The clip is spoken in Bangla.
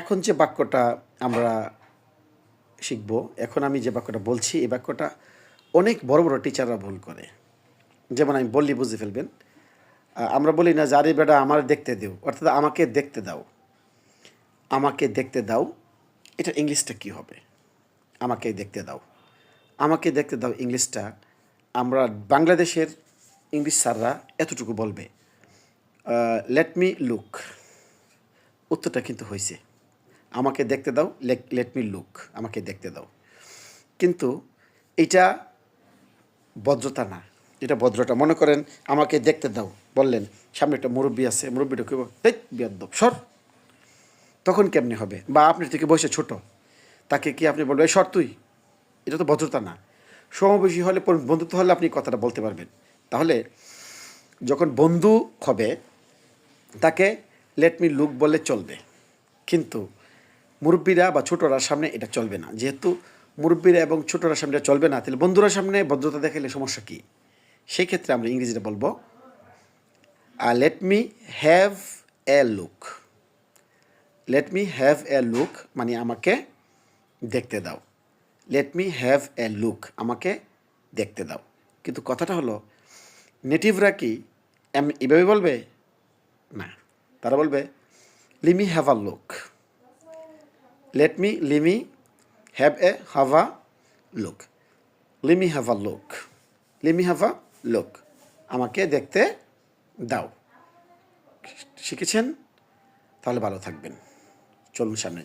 এখন যে বাক্যটা আমরা শিখব, এখন আমি যে বাক্যটা বলছি, এই বাক্যটা অনেক বড় বড় টিচাররা ভুল করে। যেমন আমি বললি বুঝে ফেলবেন। আমরা বলি না যে আরে বেটা আমার দেখতে দিও, অর্থাৎ আমাকে দেখতে দাও। আমাকে দেখতে দাও, এটা ইংলিশটা কী হবে? আমাকে দেখতে দাও। আমাকে দেখতে দাও ইংলিশটা আমরা বাংলাদেশের ইংলিশ স্যাররা এতটুকু বলবে, লেট মি লুক। উত্তরটা কিন্তু হয়েছে, আমাকে দেখতে দাও, লেট মি লুক, আমাকে দেখতে দাও। কিন্তু এটা ভদ্রতা না, এটা ভদ্রতা। মনে করেন আমাকে দেখতে দাও বললেন, সামনে একটা মুরব্বী আছে, মুরব্বীটা কেউ বেয়াদব সর, তখন কেমনি হবে? বা আপনার থেকে বয়সে ছোট, তাকে কি আপনি বলবেন সর তুই? এটা তো ভদ্রতা না। সমবয়সী হলে, বন্ধুত্ব হলে আপনি কথাটা বলতে পারবেন। তাহলে যখন বন্ধু হবে তাকে লেট মি লুক বললে চলবে, কিন্তু মুরব্বীরা বা ছোটরা সামনে এটা চলবে না। যেহেতু মুরব্বীরা এবং ছোটরা সামনে চলবে না, তাহলে বন্ধুরা সামনে ভদ্রতা দেখালে সমস্যা কী? সেই ক্ষেত্রে আমরা ইংরেজিটা বলবো let me have a look. Let me have a look মানে আমাকে দেখতে দাও। Let me have a look, আমাকে দেখতে দাও। কিন্তু কথাটা হলো, নেটিভরা কি এভাবে বলবে? না, তারা বলবে let me have a look. Let me have a look. Let me have a look. Let me have a look, আমাকে দেখতে দাও। শিখেছেন? তাহলে ভালো থাকবেন। চলুন সামনে যাই।